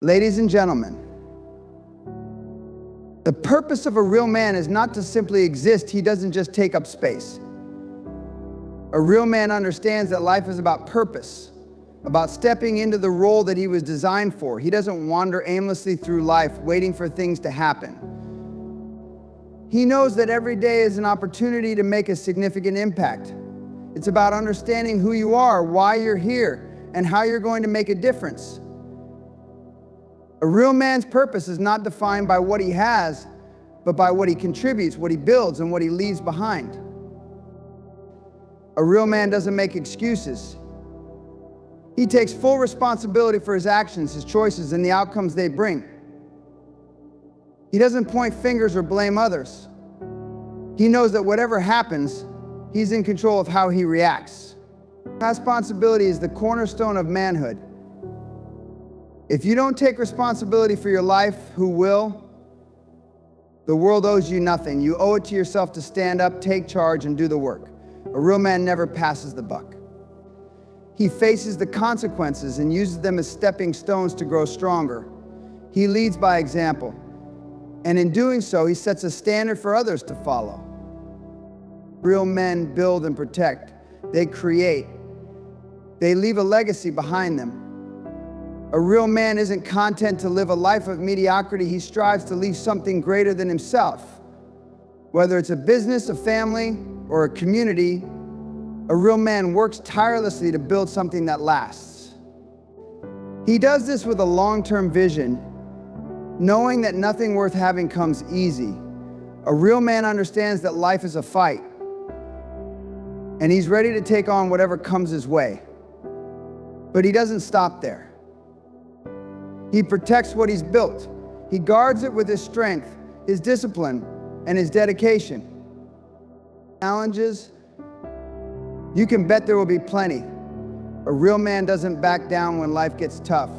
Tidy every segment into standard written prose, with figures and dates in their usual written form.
Ladies and gentlemen, the purpose of a real man is not to simply exist. He doesn't just take up space. A real man understands that life is about purpose, about stepping into the role that he was designed for. He doesn't wander aimlessly through life waiting for things to happen. He knows that every day is an opportunity to make a significant impact. It's about understanding who you are, why you're here, and how you're going to make a difference. A real man's purpose is not defined by what he has, but by what he contributes, what he builds, and what he leaves behind. A real man doesn't make excuses. He takes full responsibility for his actions, his choices, and the outcomes they bring. He doesn't point fingers or blame others. He knows that whatever happens, he's in control of how he reacts. Responsibility is the cornerstone of manhood. If you don't take responsibility for your life, who will? The world owes you nothing. You owe it to yourself to stand up, take charge, and do the work. A real man never passes the buck. He faces the consequences and uses them as stepping stones to grow stronger. He leads by example. And in doing so, he sets a standard for others to follow. Real men build and protect. They create. They leave a legacy behind them. A real man isn't content to live a life of mediocrity. He strives to leave something greater than himself. Whether it's a business, a family, or a community, a real man works tirelessly to build something that lasts. He does this with a long-term vision, knowing that nothing worth having comes easy. A real man understands that life is a fight, and he's ready to take on whatever comes his way. But he doesn't stop there. He protects what he's built. He guards it with his strength, his discipline, and his dedication. Challenges, you can bet there will be plenty. A real man doesn't back down when life gets tough.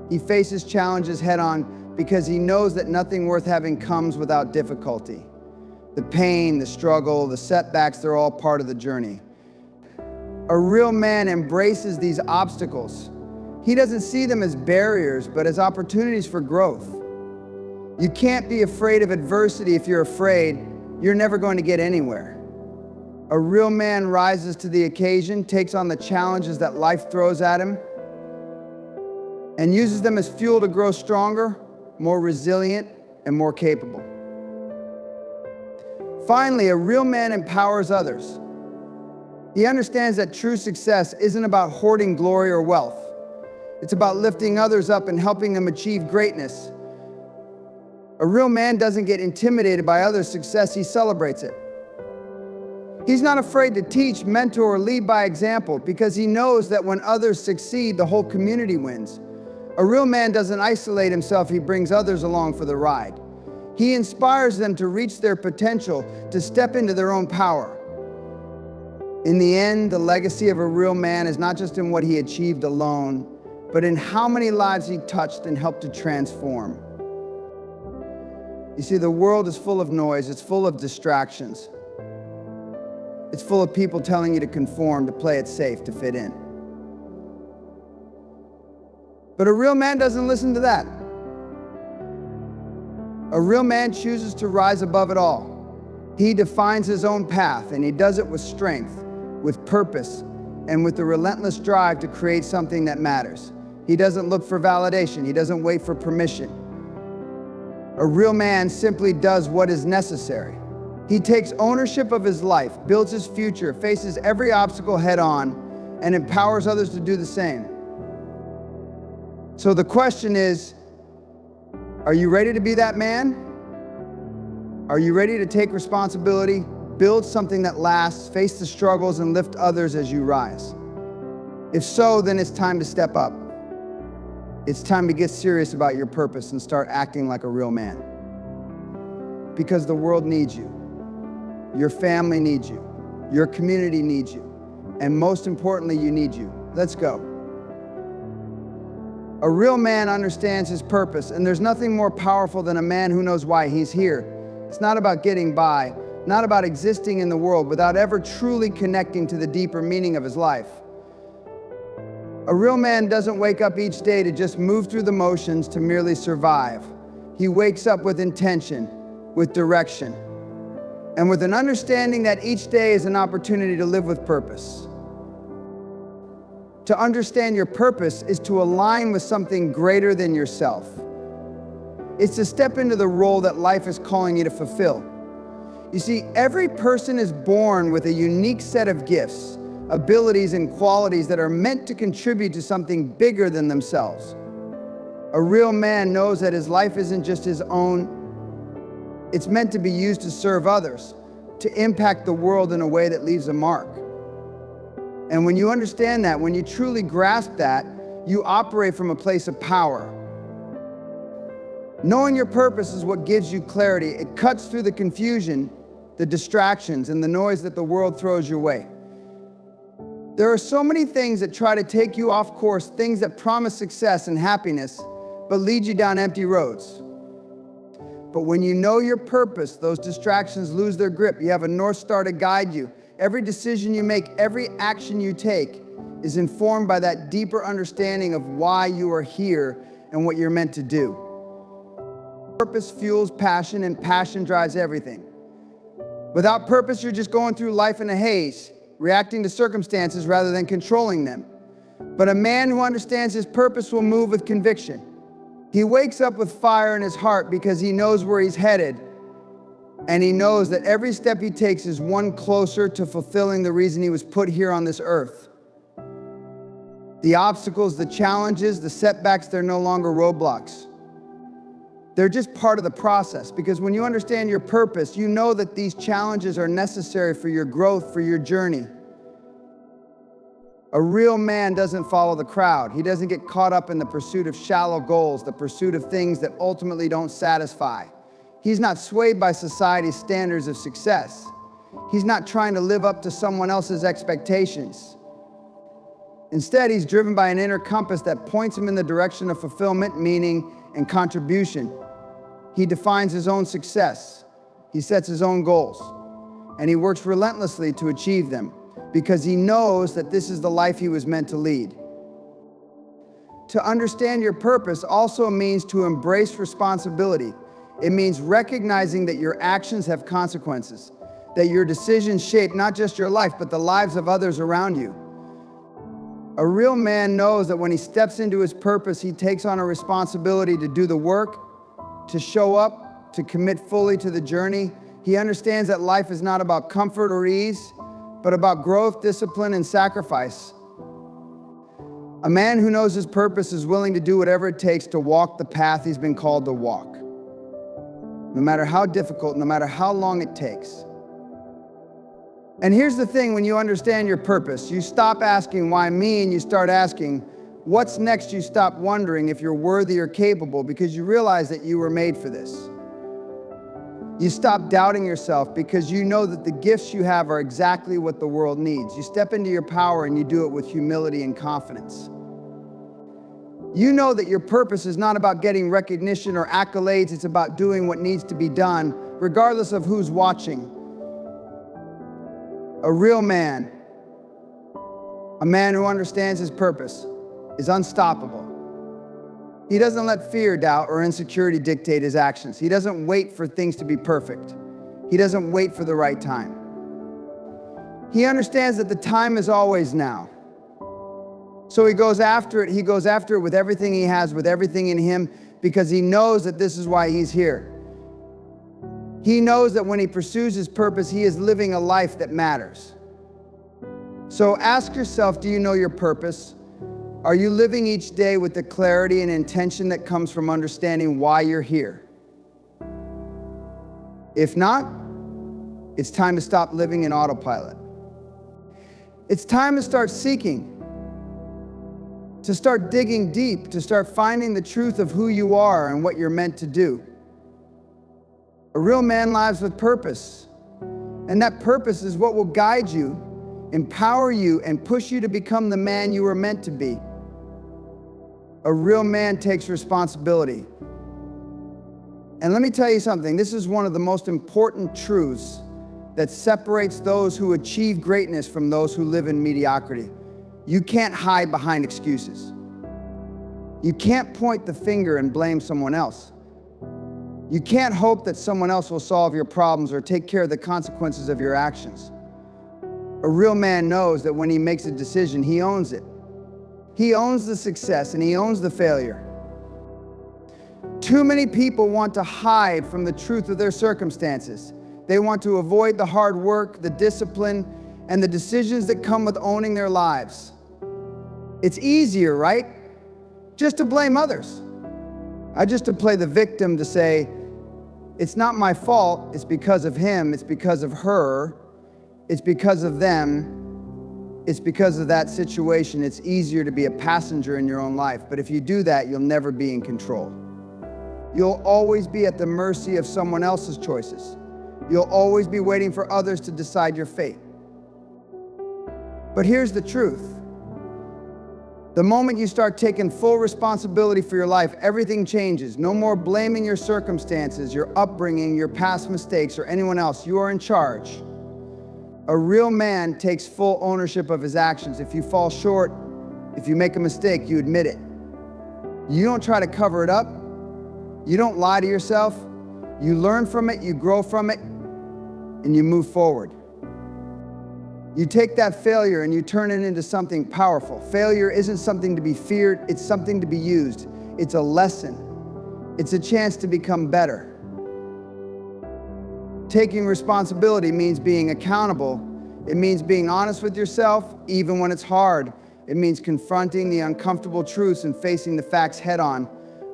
He faces challenges head on because he knows that nothing worth having comes without difficulty. The pain, the struggle, the setbacks, they're all part of the journey. A real man embraces these obstacles. He doesn't see them as barriers, but as opportunities for growth. You can't be afraid of adversity. If you're afraid, you're never going to get anywhere. A real man rises to the occasion, takes on the challenges that life throws at him, and uses them as fuel to grow stronger, more resilient, and more capable. Finally, a real man empowers others. He understands that true success isn't about hoarding glory or wealth. It's about lifting others up and helping them achieve greatness. A real man doesn't get intimidated by others' success, he celebrates it. He's not afraid to teach, mentor, or lead by example because he knows that when others succeed, the whole community wins. A real man doesn't isolate himself, he brings others along for the ride. He inspires them to reach their potential, to step into their own power. In the end, the legacy of a real man is not just in what he achieved alone, but in how many lives he touched and helped to transform. You see, the world is full of noise, it's full of distractions. It's full of people telling you to conform, to play it safe, to fit in. But a real man doesn't listen to that. A real man chooses to rise above it all. He defines his own path, and he does it with strength, with purpose, and with the relentless drive to create something that matters. He doesn't look for validation. He doesn't wait for permission. A real man simply does what is necessary. He takes ownership of his life, builds his future, faces every obstacle head on, and empowers others to do the same. So the question is, are you ready to be that man? Are you ready to take responsibility, build something that lasts, face the struggles, and lift others as you rise? If so, then it's time to step up. It's time to get serious about your purpose and start acting like a real man. Because the world needs you. Your family needs you. Your community needs you. And most importantly, you need you. Let's go. A real man understands his purpose, and there's nothing more powerful than a man who knows why he's here. It's not about getting by, not about existing in the world without ever truly connecting to the deeper meaning of his life. A real man doesn't wake up each day to just move through the motions to merely survive. He wakes up with intention, with direction, and with an understanding that each day is an opportunity to live with purpose. To understand your purpose is to align with something greater than yourself. It's to step into the role that life is calling you to fulfill. You see, every person is born with a unique set of gifts, abilities, and qualities that are meant to contribute to something bigger than themselves. A real man knows that his life isn't just his own. It's meant to be used to serve others, to impact the world in a way that leaves a mark. And when you understand that, when you truly grasp that, you operate from a place of power. Knowing your purpose is what gives you clarity. It cuts through the confusion, the distractions, and the noise that the world throws your way. There are so many things that try to take you off course, things that promise success and happiness, but lead you down empty roads. But when you know your purpose, those distractions lose their grip. You have a North Star to guide you. Every decision you make, every action you take is informed by that deeper understanding of why you are here and what you're meant to do. Purpose fuels passion, and passion drives everything. Without purpose, you're just going through life in a haze, reacting to circumstances rather than controlling them. But a man who understands his purpose will move with conviction. He wakes up with fire in his heart because he knows where he's headed, and he knows that every step he takes is one closer to fulfilling the reason he was put here on this earth. The obstacles, the challenges, the setbacks, they're no longer roadblocks. They're just part of the process, because when you understand your purpose, you know that these challenges are necessary for your growth, for your journey. A real man doesn't follow the crowd. He doesn't get caught up in the pursuit of shallow goals, the pursuit of things that ultimately don't satisfy. He's not swayed by society's standards of success. He's not trying to live up to someone else's expectations. Instead, he's driven by an inner compass that points him in the direction of fulfillment, meaning, and contribution. He defines his own success. He sets his own goals, and he works relentlessly to achieve them, because he knows that this is the life he was meant to lead. To understand your purpose also means to embrace responsibility. It means recognizing that your actions have consequences, that your decisions shape not just your life, but the lives of others around you. A real man knows that when he steps into his purpose, he takes on a responsibility to do the work, to show up, to commit fully to the journey. He understands that life is not about comfort or ease, but about growth, discipline, and sacrifice. A man who knows his purpose is willing to do whatever it takes to walk the path he's been called to walk, no matter how difficult, no matter how long it takes. And here's the thing, when you understand your purpose, you stop asking, why me, and you start asking, what's next? You stop wondering if you're worthy or capable, because you realize that you were made for this. You stop doubting yourself because you know that the gifts you have are exactly what the world needs. You step into your power and you do it with humility and confidence. You know that your purpose is not about getting recognition or accolades. It's about doing what needs to be done, regardless of who's watching. A real man, a man who understands his purpose, is unstoppable. He doesn't let fear, doubt, or insecurity dictate his actions. He doesn't wait for things to be perfect. He doesn't wait for the right time. He understands that the time is always now. So he goes after it. He goes after it with everything he has, with everything in him, because he knows that this is why he's here. He knows that when he pursues his purpose, he is living a life that matters. So ask yourself, do you know your purpose? Are you living each day with the clarity and intention that comes from understanding why you're here? If not, it's time to stop living in autopilot. It's time to start seeking, to start digging deep, to start finding the truth of who you are and what you're meant to do. A real man lives with purpose, and that purpose is what will guide you, empower you, and push you to become the man you were meant to be. A real man takes responsibility. And let me tell you something, this is one of the most important truths that separates those who achieve greatness from those who live in mediocrity. You can't hide behind excuses. You can't point the finger and blame someone else. You can't hope that someone else will solve your problems or take care of the consequences of your actions. A real man knows that when he makes a decision, he owns it. He owns the success and he owns the failure. Too many people want to hide from the truth of their circumstances. They want to avoid the hard work, the discipline, and the decisions that come with owning their lives. It's easier, right? Just to blame others. Just to play the victim, to say, it's not my fault, it's because of him, it's because of her, it's because of them, it's because of that situation. It's easier to be a passenger in your own life. But if you do that, you'll never be in control. You'll always be at the mercy of someone else's choices. You'll always be waiting for others to decide your fate. But here's the truth. The moment you start taking full responsibility for your life, everything changes. No more blaming your circumstances, your upbringing, your past mistakes, or anyone else. You are in charge. A real man takes full ownership of his actions. If you fall short, if you make a mistake, you admit it. You don't try to cover it up. You don't lie to yourself. You learn from it, you grow from it, and you move forward. You take that failure and you turn it into something powerful. Failure isn't something to be feared, it's something to be used. It's a lesson. It's a chance to become better. Taking responsibility means being accountable. It means being honest with yourself, even when it's hard. It means confronting the uncomfortable truths and facing the facts head on.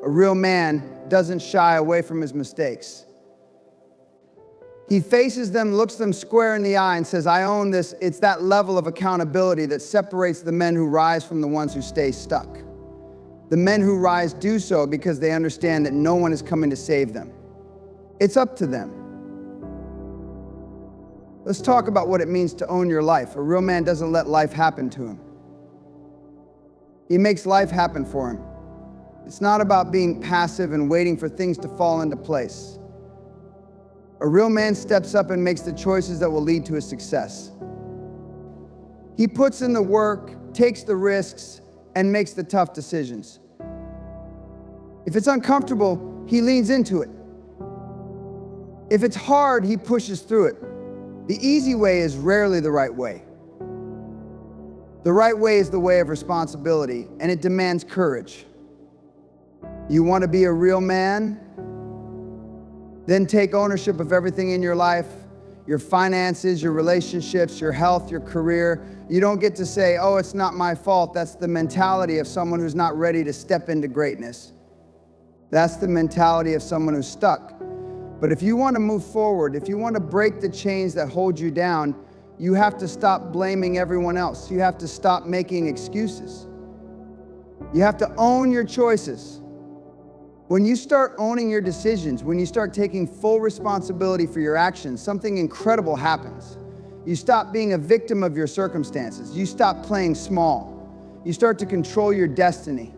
A real man doesn't shy away from his mistakes. He faces them, looks them square in the eye and says, I own this. It's that level of accountability that separates the men who rise from the ones who stay stuck. The men who rise do so because they understand that no one is coming to save them. It's up to them. Let's talk about what it means to own your life. A real man doesn't let life happen to him. He makes life happen for him. It's not about being passive and waiting for things to fall into place. A real man steps up and makes the choices that will lead to his success. He puts in the work, takes the risks, and makes the tough decisions. If it's uncomfortable, he leans into it. If it's hard, he pushes through it. The easy way is rarely the right way. The right way is the way of responsibility, and it demands courage. You want to be a real man? Then take ownership of everything in your life, your finances, your relationships, your health, your career. You don't get to say, oh, it's not my fault. That's the mentality of someone who's not ready to step into greatness. That's the mentality of someone who's stuck. But if you want to move forward, if you want to break the chains that hold you down, you have to stop blaming everyone else. You have to stop making excuses. You have to own your choices. When you start owning your decisions, when you start taking full responsibility for your actions, something incredible happens. You stop being a victim of your circumstances. You stop playing small. You start to control your destiny.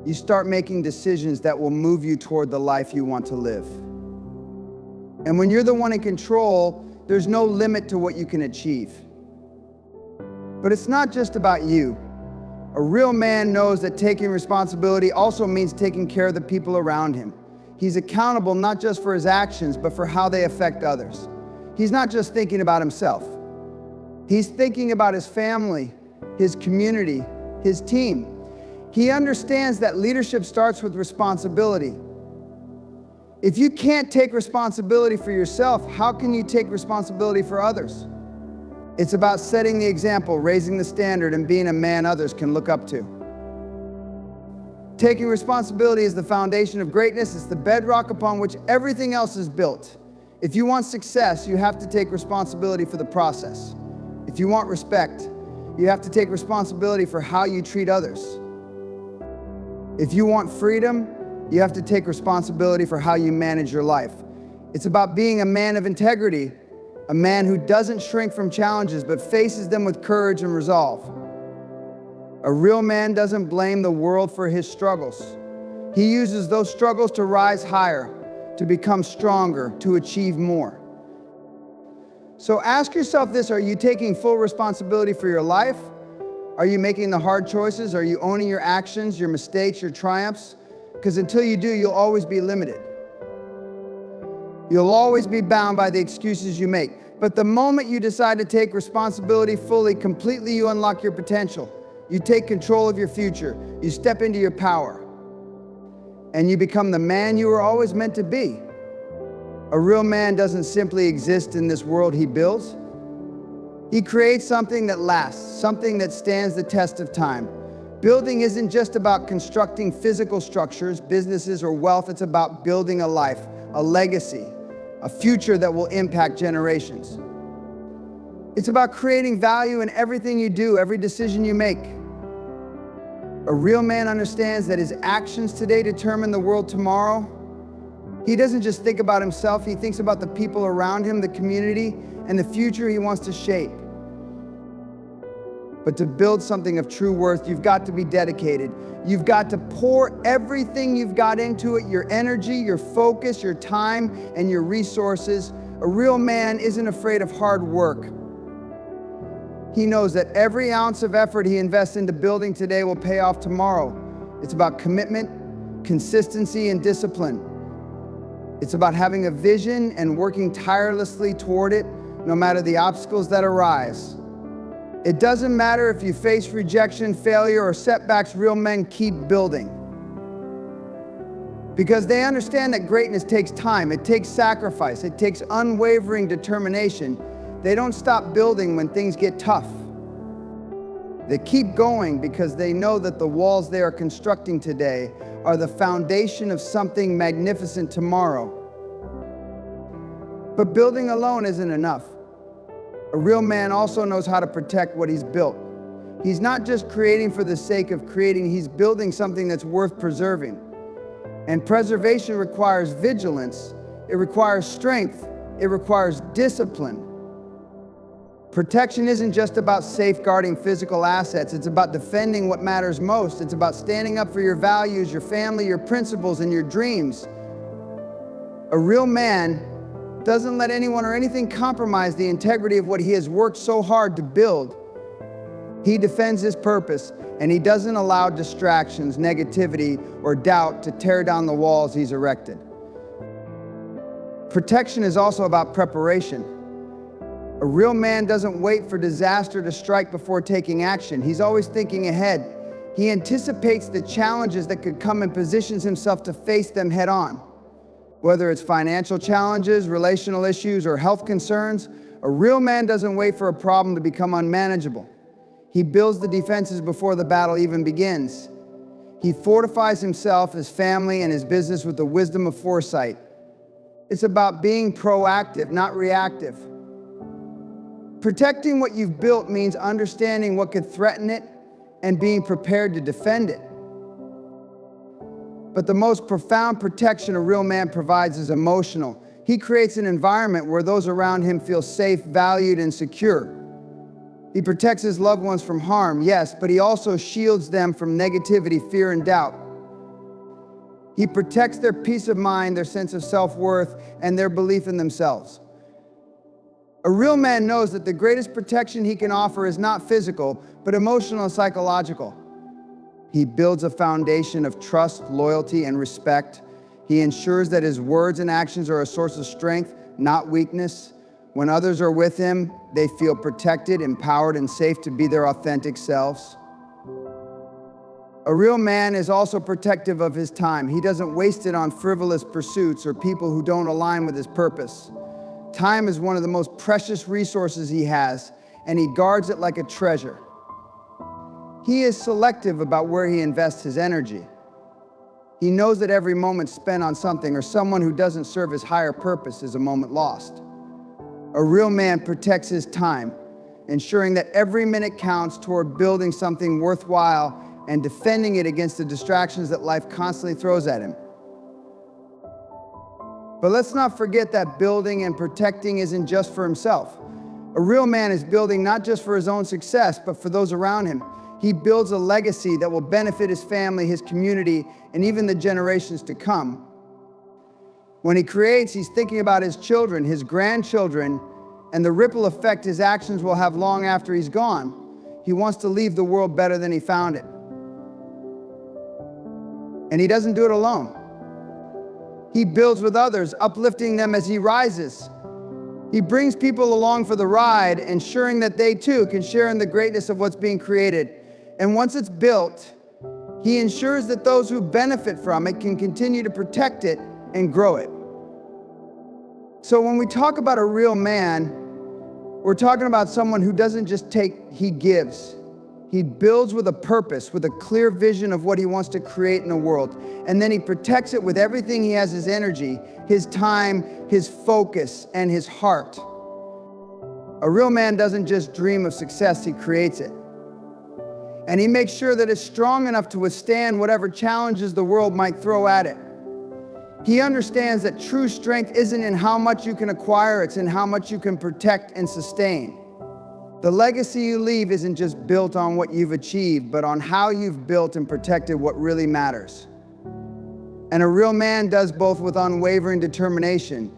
You start making decisions that will move you toward the life you want to live. And when you're the one in control, there's no limit to what you can achieve. But it's not just about you. A real man knows that taking responsibility also means taking care of the people around him. He's accountable not just for his actions, but for how they affect others. He's not just thinking about himself. He's thinking about his family, his community, his team. He understands that leadership starts with responsibility. If you can't take responsibility for yourself, how can you take responsibility for others? It's about setting the example, raising the standard, and being a man others can look up to. Taking responsibility is the foundation of greatness. It's the bedrock upon which everything else is built. If you want success, you have to take responsibility for the process. If you want respect, you have to take responsibility for how you treat others. If you want freedom, you have to take responsibility for how you manage your life. It's about being a man of integrity, a man who doesn't shrink from challenges but faces them with courage and resolve. A real man doesn't blame the world for his struggles. He uses those struggles to rise higher, to become stronger, to achieve more. So ask yourself this: are you taking full responsibility for your life, Are you making the hard choices? Are you owning your actions, your mistakes, your triumphs? Because until you do, you'll always be limited. You'll always be bound by the excuses you make. But the moment you decide to take responsibility fully, completely, you unlock your potential. You take control of your future. You step into your power. And you become the man you were always meant to be. A real man doesn't simply exist in this world he builds. He creates something that lasts, something that stands the test of time. Building isn't just about constructing physical structures, businesses, or wealth. It's about building a life, a legacy, a future that will impact generations. It's about creating value in everything you do, every decision you make. A real man understands that his actions today determine the world tomorrow. He doesn't just think about himself, he thinks about the people around him, the community, and the future he wants to shape. But to build something of true worth, you've got to be dedicated. You've got to pour everything you've got into it, your energy, your focus, your time, and your resources. A real man isn't afraid of hard work. He knows that every ounce of effort he invests into building today will pay off tomorrow. It's about commitment, consistency, and discipline. It's about having a vision and working tirelessly toward it, no matter the obstacles that arise. It doesn't matter if you face rejection, failure, or setbacks, real men keep building. Because they understand that greatness takes time, it takes sacrifice, it takes unwavering determination. They don't stop building when things get tough. They keep going because they know that the walls they are constructing today are the foundation of something magnificent tomorrow. But building alone isn't enough. A real man also knows how to protect what he's built. He's not just creating for the sake of creating, he's building something that's worth preserving. And preservation requires vigilance, it requires strength, it requires discipline. Protection isn't just about safeguarding physical assets, it's about defending what matters most. It's about standing up for your values, your family, your principles, and your dreams. A real man doesn't let anyone or anything compromise the integrity of what he has worked so hard to build. He defends his purpose, and he doesn't allow distractions, negativity, or doubt to tear down the walls he's erected. Protection is also about preparation. A real man doesn't wait for disaster to strike before taking action. He's always thinking ahead. He anticipates the challenges that could come and positions himself to face them head on. Whether it's financial challenges, relational issues, or health concerns, a real man doesn't wait for a problem to become unmanageable. He builds the defenses before the battle even begins. He fortifies himself, his family, and his business with the wisdom of foresight. It's about being proactive, not reactive. Protecting what you've built means understanding what could threaten it and being prepared to defend it. But the most profound protection a real man provides is emotional. He creates an environment where those around him feel safe, valued, and secure. He protects his loved ones from harm, yes, but he also shields them from negativity, fear, and doubt. He protects their peace of mind, their sense of self-worth, and their belief in themselves. A real man knows that the greatest protection he can offer is not physical, but emotional and psychological. He builds a foundation of trust, loyalty, and respect. He ensures that his words and actions are a source of strength, not weakness. When others are with him, they feel protected, empowered, and safe to be their authentic selves. A real man is also protective of his time. He doesn't waste it on frivolous pursuits or people who don't align with his purpose. Time is one of the most precious resources he has, and he guards it like a treasure. He is selective about where he invests his energy. He knows that every moment spent on something or someone who doesn't serve his higher purpose is a moment lost. A real man protects his time, ensuring that every minute counts toward building something worthwhile and defending it against the distractions that life constantly throws at him. But let's not forget that building and protecting isn't just for himself. A real man is building not just for his own success, but for those around him. He builds a legacy that will benefit his family, his community, and even the generations to come. When he creates, he's thinking about his children, his grandchildren, and the ripple effect his actions will have long after he's gone. He wants to leave the world better than he found it. And he doesn't do it alone. He builds with others, uplifting them as he rises. He brings people along for the ride, ensuring that they too can share in the greatness of what's being created. And once it's built, he ensures that those who benefit from it can continue to protect it and grow it. So when we talk about a real man, we're talking about someone who doesn't just take, he gives. He builds with a purpose, with a clear vision of what he wants to create in the world. And then he protects it with everything he has, his energy, his time, his focus, and his heart. A real man doesn't just dream of success, he creates it. And he makes sure that it's strong enough to withstand whatever challenges the world might throw at it. He understands that true strength isn't in how much you can acquire, it's in how much you can protect and sustain. The legacy you leave isn't just built on what you've achieved, but on how you've built and protected what really matters. And a real man does both with unwavering determination,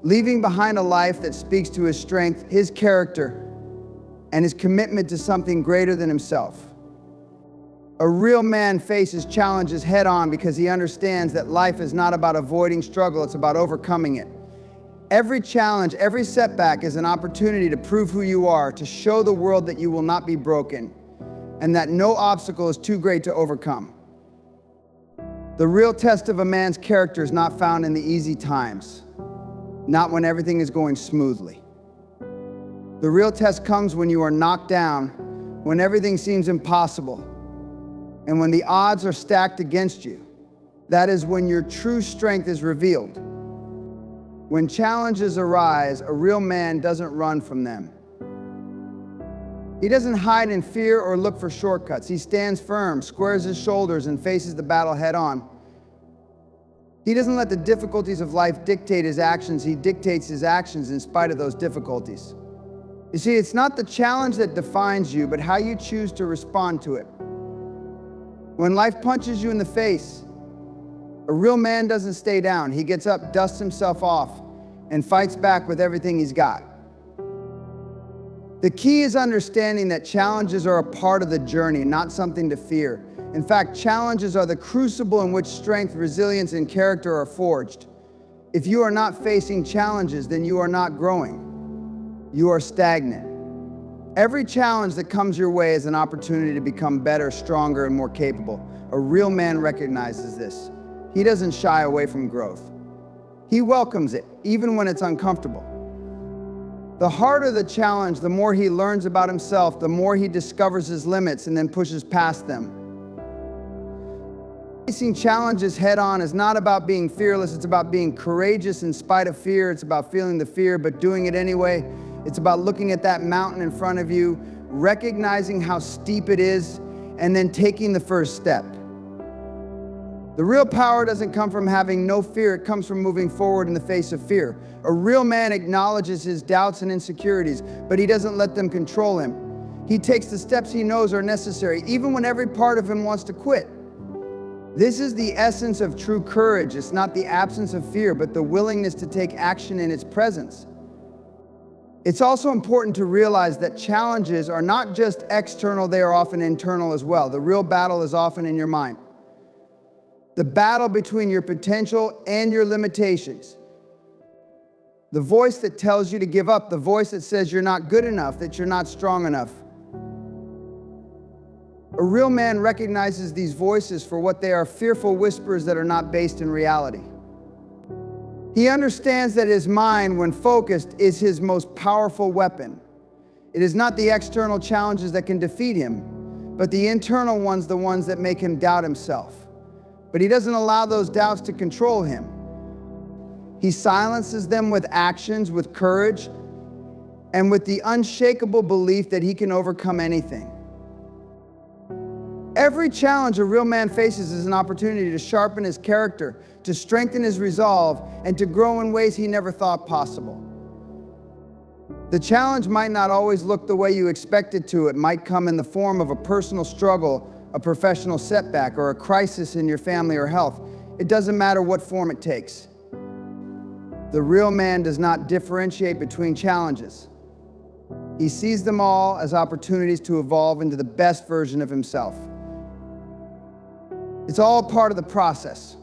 leaving behind a life that speaks to his strength, his character, and his commitment to something greater than himself. A real man faces challenges head on because he understands that life is not about avoiding struggle, it's about overcoming it. Every challenge, every setback is an opportunity to prove who you are, to show the world that you will not be broken, and that no obstacle is too great to overcome. The real test of a man's character is not found in the easy times, not when everything is going smoothly. The real test comes when you are knocked down, when everything seems impossible, and when the odds are stacked against you. That is when your true strength is revealed. When challenges arise, a real man doesn't run from them. He doesn't hide in fear or look for shortcuts. He stands firm, squares his shoulders, and faces the battle head on. He doesn't let the difficulties of life dictate his actions. He dictates his actions in spite of those difficulties. You see, it's not the challenge that defines you, but how you choose to respond to it. When life punches you in the face, a real man doesn't stay down. He gets up, dusts himself off, and fights back with everything he's got. The key is understanding that challenges are a part of the journey, not something to fear. In fact, challenges are the crucible in which strength, resilience, and character are forged. If you are not facing challenges, then you are not growing. You are stagnant. Every challenge that comes your way is an opportunity to become better, stronger, and more capable. A real man recognizes this. He doesn't shy away from growth. He welcomes it, even when it's uncomfortable. The harder the challenge, the more he learns about himself, the more he discovers his limits and then pushes past them. Facing challenges head on is not about being fearless, it's about being courageous in spite of fear. It's about feeling the fear, but doing it anyway. It's about looking at that mountain in front of you, recognizing how steep it is, and then taking the first step. The real power doesn't come from having no fear, it comes from moving forward in the face of fear. A real man acknowledges his doubts and insecurities, but he doesn't let them control him. He takes the steps he knows are necessary, even when every part of him wants to quit. This is the essence of true courage. It's not the absence of fear, but the willingness to take action in its presence. It's also important to realize that challenges are not just external, they are often internal as well. The real battle is often in your mind. The battle between your potential and your limitations. The voice that tells you to give up, the voice that says you're not good enough, that you're not strong enough. A real man recognizes these voices for what they are: fearful whispers that are not based in reality. He understands that his mind, when focused, is his most powerful weapon. It is not the external challenges that can defeat him, but the internal ones, the ones that make him doubt himself. But he doesn't allow those doubts to control him. He silences them with actions, with courage, and with the unshakable belief that he can overcome anything. Every challenge a real man faces is an opportunity to sharpen his character, to strengthen his resolve, and to grow in ways he never thought possible. The challenge might not always look the way you expect it to. It might come in the form of a personal struggle, a professional setback, or a crisis in your family or health. It doesn't matter what form it takes. The real man does not differentiate between challenges. He sees them all as opportunities to evolve into the best version of himself. It's all part of the process.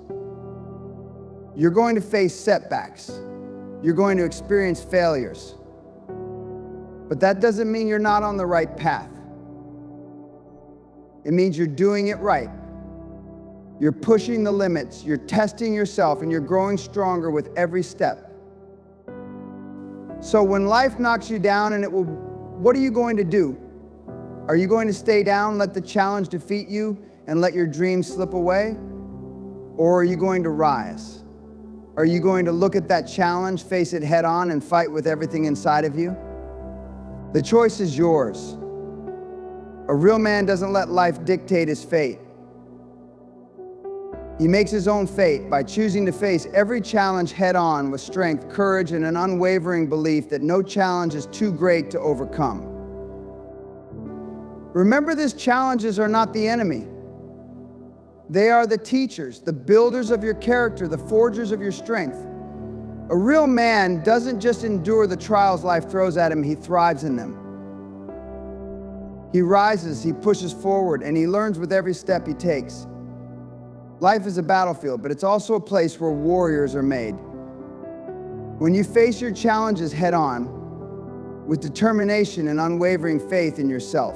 You're going to face setbacks. You're going to experience failures. But that doesn't mean you're not on the right path. It means you're doing it right. You're pushing the limits, you're testing yourself, and you're growing stronger with every step. So when life knocks you down, what are you going to do? Are you going to stay down, let the challenge defeat you, and let your dreams slip away? Or are you going to rise? Are you going to look at that challenge, face it head on, and fight with everything inside of you? The choice is yours. A real man doesn't let life dictate his fate. He makes his own fate by choosing to face every challenge head on with strength, courage, and an unwavering belief that no challenge is too great to overcome. Remember, these challenges are not the enemy. They are the teachers, the builders of your character, the forgers of your strength. A real man doesn't just endure the trials life throws at him, he thrives in them. He rises, he pushes forward, and he learns with every step he takes. Life is a battlefield, but it's also a place where warriors are made. When you face your challenges head on, with determination and unwavering faith in yourself,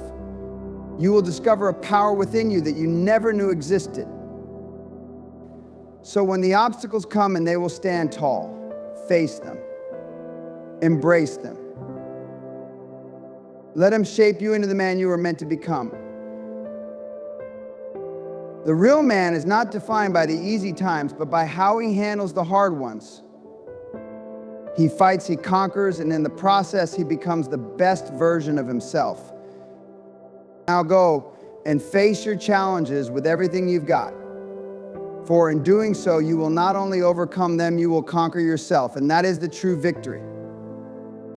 you will discover a power within you that you never knew existed. So when the obstacles come, and they will stand tall, face them, embrace them. Let them shape you into the man you were meant to become. The real man is not defined by the easy times, but by how he handles the hard ones. He fights, he conquers, and in the process, he becomes the best version of himself. Now go and face your challenges with everything you've got. For in doing so, you will not only overcome them, you will conquer yourself, and that is the true victory.